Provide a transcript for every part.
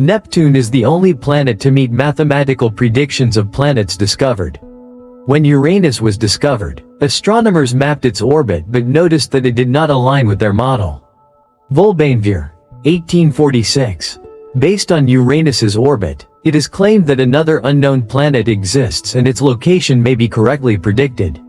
Neptune is the only planet to meet mathematical predictions of planets discovered. When Uranus was discovered, astronomers mapped its orbit but noticed that it did not align with their model. Volbainvier, 1846. Based on Uranus's orbit, it is claimed that another unknown planet exists and its location may be correctly predicted.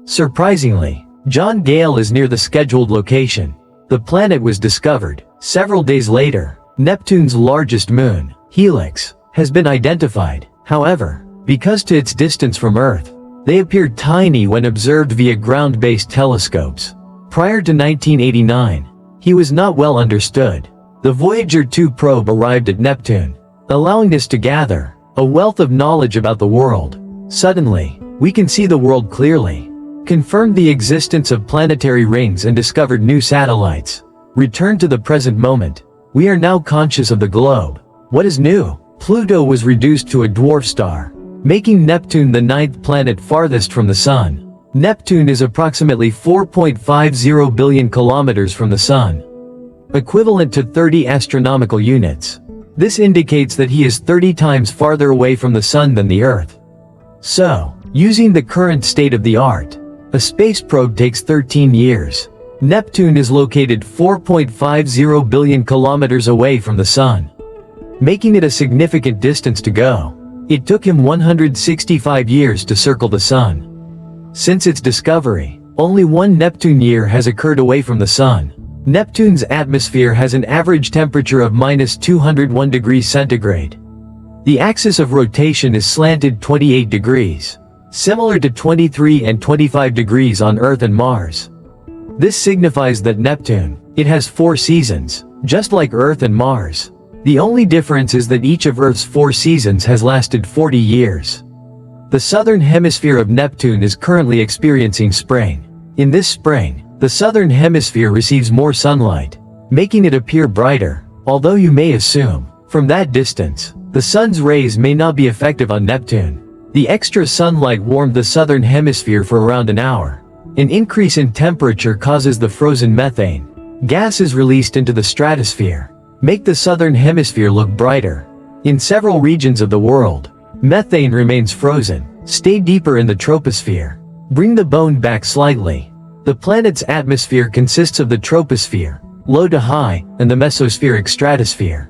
Surprisingly, John Gale is near the scheduled location. The planet was discovered. Several days later, Neptune's largest moon, Helix, has been identified. However, because to its distance from Earth, they appeared tiny when observed via ground-based telescopes. Prior to 1989, he was not well understood. The Voyager 2 probe arrived at Neptune, allowing us to gather a wealth of knowledge about the world. Suddenly, we can see the world clearly, confirmed the existence of planetary rings and discovered new satellites. Returned to the present moment, we are now conscious of the globe. What is new? Pluto was reduced to a dwarf star, making Neptune the 9th planet farthest from the Sun. Neptune is approximately 4.50 billion kilometers from the Sun, equivalent to 30 astronomical units. This indicates that he is 30 times farther away from the Sun than the Earth. So, using the current state-of-the-art, a space probe takes 13 years. Neptune is located 4.50 billion kilometers away from the Sun, making it a significant distance to go. It took him 165 years to circle the Sun. Since its discovery, only one Neptune year has occurred away from the Sun. Neptune's atmosphere has an average temperature of -201 degrees centigrade. The axis of rotation is slanted 28 degrees, similar to 23 and 25 degrees on Earth and Mars. This signifies that Neptune, it has 4 seasons, just like Earth and Mars. The only difference is that each of Earth's 4 seasons has lasted 40 years. The southern hemisphere of Neptune is currently experiencing spring. In this spring, the southern hemisphere receives more sunlight, making it appear brighter. Although you may assume, from that distance, the sun's rays may not be effective on Neptune. The extra sunlight warmed the southern hemisphere for around an hour. An increase in temperature causes the frozen methane. Gases released into the stratosphere make the southern hemisphere look brighter. In several regions of the world, methane remains frozen. Stay deeper in the troposphere. Bring the bone back slightly. The planet's atmosphere consists of the troposphere, low to high, and the mesospheric stratosphere,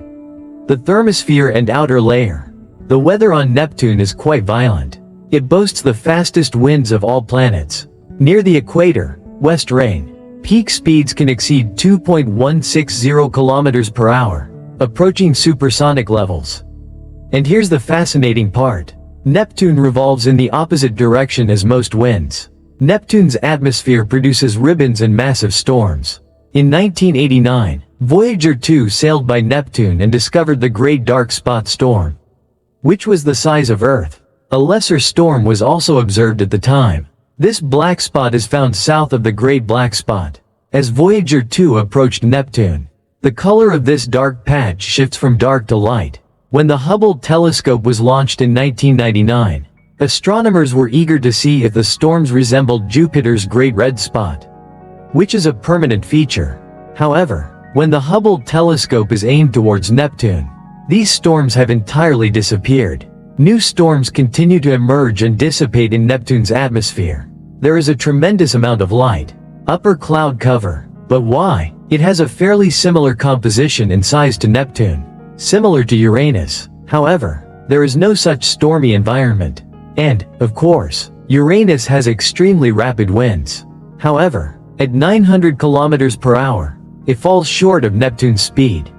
the thermosphere and outer layer. The weather on Neptune is quite violent. It boasts the fastest winds of all planets. Near the equator, west rain peak speeds can exceed 2.160 kilometers per hour, approaching supersonic levels. And here's the fascinating part. Neptune revolves in the opposite direction as most winds. Neptune's atmosphere produces ribbons and massive storms. In 1989, Voyager 2 sailed by Neptune and discovered the Great Dark Spot Storm, which was the size of Earth. A lesser storm was also observed at the time. This black spot is found south of the Great Black Spot. As Voyager 2 approached Neptune, the color of this dark patch shifts from dark to light. When the Hubble telescope was launched in 1999, astronomers were eager to see if the storms resembled Jupiter's Great Red Spot, which is a permanent feature. However, when the Hubble telescope is aimed towards Neptune, these storms have entirely disappeared. New storms continue to emerge and dissipate in Neptune's atmosphere. There is a tremendous amount of light, upper cloud cover. But why? It has a fairly similar composition and size to Neptune, similar to Uranus. However, there is no such stormy environment. And, of course, Uranus has extremely rapid winds. However, at 900 kilometers per hour, it falls short of Neptune's speed.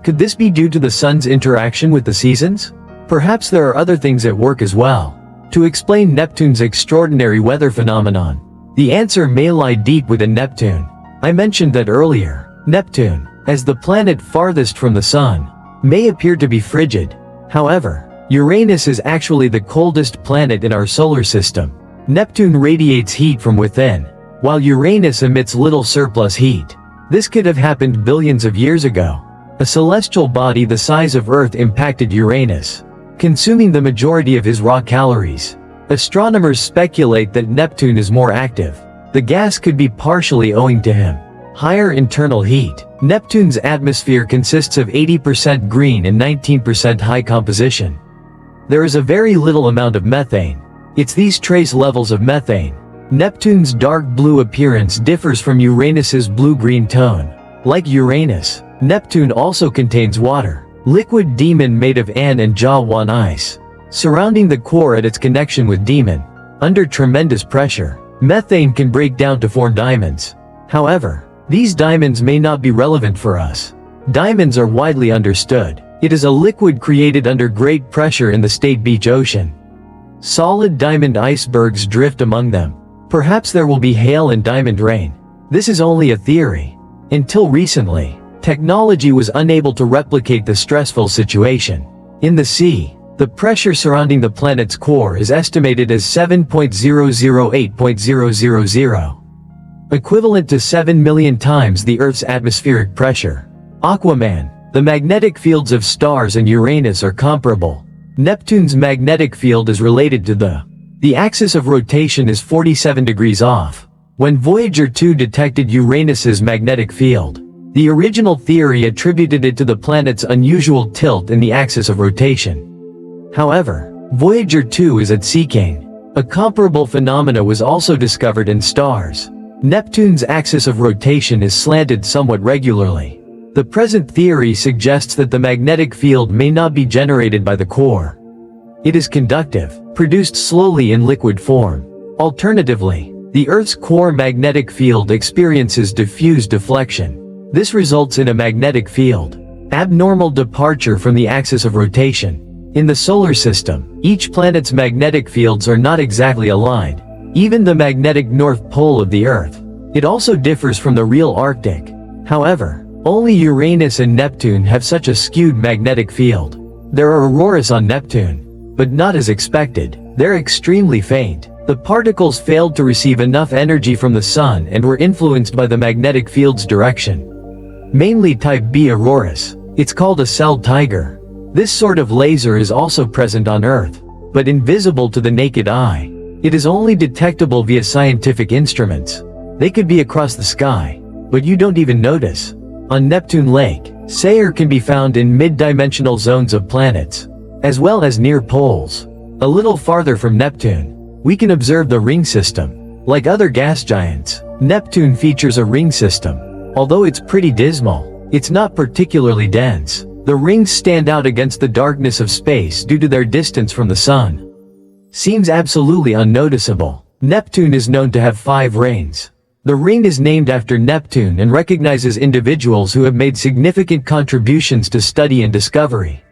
Could this be due to the sun's interaction with the seasons? Perhaps there are other things at work as well. To explain Neptune's extraordinary weather phenomenon, the answer may lie deep within Neptune. I mentioned that earlier. Neptune, as the planet farthest from the Sun, may appear to be frigid. However, Uranus is actually the coldest planet in our solar system. Neptune radiates heat from within, while Uranus emits little surplus heat. This could have happened billions of years ago. A celestial body the size of Earth impacted Uranus, consuming the majority of his raw calories. Astronomers speculate that Neptune is more active. The gas could be partially owing to him. Higher internal heat. Neptune's atmosphere consists of 80% green and 19% high composition. There is a very little amount of methane. It's these trace levels of methane. Neptune's dark blue appearance differs from Uranus's blue-green tone. Like Uranus, Neptune also contains water, liquid demon made of An and Ja-1 ice. Surrounding the core at its connection with demon, under tremendous pressure, methane can break down to form diamonds. However, these diamonds may not be relevant for us. Diamonds are widely understood. It is a liquid created under great pressure in the State Beach Ocean. Solid diamond icebergs drift among them. Perhaps there will be hail and diamond rain. This is only a theory. Until recently, technology was unable to replicate the stressful situation. In the sea, the pressure surrounding the planet's core is estimated as 7.008.000, equivalent to 7 million times the Earth's atmospheric pressure. Aquaman. The magnetic fields of stars and Uranus are comparable. Neptune's magnetic field is related to the axis of rotation is 47 degrees off. When Voyager 2 detected Uranus's magnetic field, the original theory attributed it to the planet's unusual tilt in the axis of rotation. However, Voyager 2 is at seeking. A comparable phenomena was also discovered in stars. Neptune's axis of rotation is slanted somewhat regularly. The present theory suggests that the magnetic field may not be generated by the core. It is conductive, produced slowly in liquid form. Alternatively, the Earth's core magnetic field experiences diffuse deflection. This results in a magnetic field abnormal departure from the axis of rotation. In the solar system, each planet's magnetic fields are not exactly aligned, even the magnetic north pole of the Earth. It also differs from the real Arctic. However, only Uranus and Neptune have such a skewed magnetic field. There are auroras on Neptune, but not as expected. They're extremely faint. The particles failed to receive enough energy from the sun and were influenced by the magnetic field's direction. Mainly type B auroras. It's called a cell tiger. This sort of laser is also present on Earth, but invisible to the naked eye. It is only detectable via scientific instruments. They could be across the sky, but you don't even notice. On Neptune Lake, Sayre can be found in mid-dimensional zones of planets, as well as near poles. A little farther from Neptune, we can observe the ring system. Like other gas giants, Neptune features a ring system. Although it's pretty dismal, it's not particularly dense. The rings stand out against the darkness of space due to their distance from the sun. Seems absolutely unnoticeable. Neptune is known to have 5 rings. The ring is named after Neptune and recognizes individuals who have made significant contributions to study and discovery.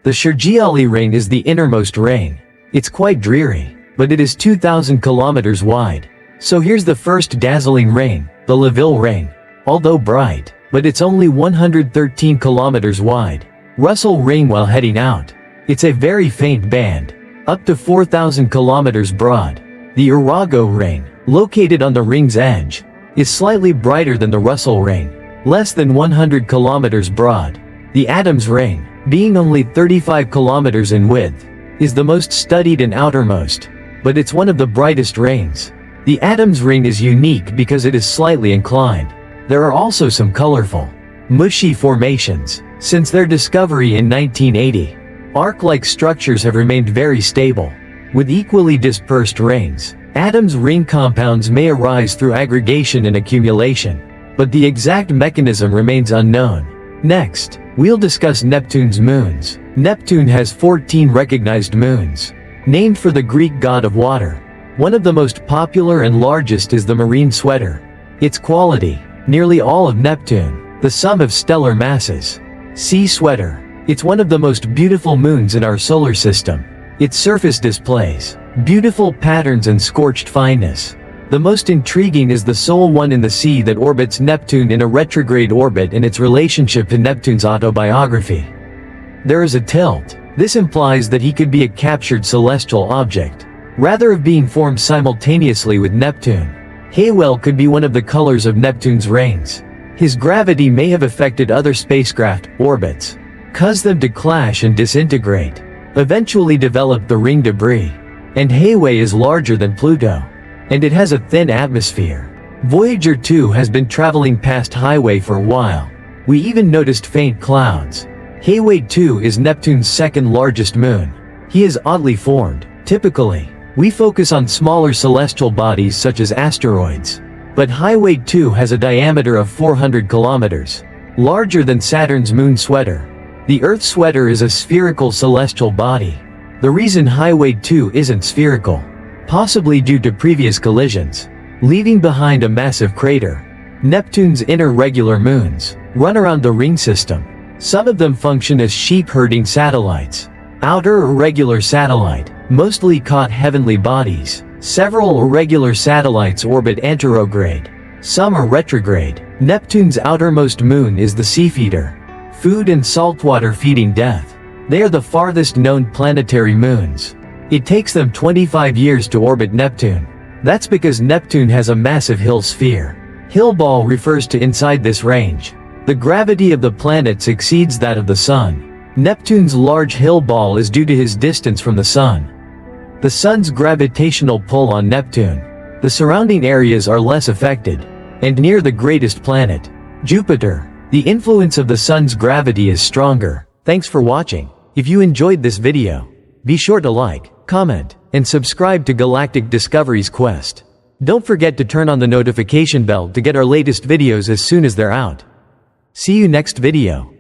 The Shergiali ring is the innermost ring. It's quite dreary, but it is 2,000 kilometers wide. So here's the first dazzling ring, the Leville ring. Although bright, but it's only 113 kilometers wide. Russell ring while heading out. It's a very faint band, up to 4,000 kilometers broad. The Arago ring, located on the ring's edge, is slightly brighter than the Russell ring, less than 100 kilometers broad. The Adams ring, being only 35 kilometers in width, is the most studied and outermost, but it's one of the brightest rings. The Adams ring is unique because it is slightly inclined. There are also some colorful, mushy formations. Since their discovery in 1980, arc-like structures have remained very stable, with equally dispersed rings. Adams ring compounds may arise through aggregation and accumulation, but the exact mechanism remains unknown. Next, we'll discuss Neptune's moons. Neptune has 14 recognized moons, named for the Greek god of water. One of the most popular and largest is the marine sweater. Its quality, nearly all of Neptune, the sum of stellar masses. Sea sweater. It's one of the most beautiful moons in our solar system. Its surface displays beautiful patterns and scorched fineness. The most intriguing is the sole one in the sea that orbits Neptune in a retrograde orbit and its relationship to Neptune's autobiography. There is a tilt. This implies that he could be a captured celestial object, rather of being formed simultaneously with Neptune. Haywell could be one of the colors of Neptune's rings. His gravity may have affected other spacecraft orbits, caused them to clash and disintegrate, eventually developed the ring debris. And Hayway is larger than Pluto, and it has a thin atmosphere. Voyager 2 has been traveling past Highway for a while. We even noticed faint clouds. Highway 2 is Neptune's second largest moon. He is oddly formed. Typically, we focus on smaller celestial bodies such as asteroids. But Highway 2 has a diameter of 400 kilometers, larger than Saturn's moon Sweater. The Earth Sweater is a spherical celestial body. The reason Highway 2 isn't spherical, possibly due to previous collisions, leaving behind a massive crater. Neptune's inner regular moons run around the ring system. Some of them function as sheep-herding satellites. Outer irregular satellite, mostly caught heavenly bodies. Several irregular satellites orbit anterograde. Some are retrograde. Neptune's outermost moon is the Seafeeder, food and saltwater feeding death. They are the farthest known planetary moons. It takes them 25 years to orbit Neptune. That's because Neptune has a massive Hill sphere. Hill ball refers to inside this range. The gravity of the planets exceeds that of the Sun. Neptune's large Hill ball is due to his distance from the Sun. The Sun's gravitational pull on Neptune. The surrounding areas are less affected. And near the greatest planet, Jupiter, the influence of the Sun's gravity is stronger. Thanks for watching. If you enjoyed this video, be sure to like, comment, and subscribe to Galactic Discoveries Quest. Don't forget to turn on the notification bell to get our latest videos as soon as they're out. See you next video.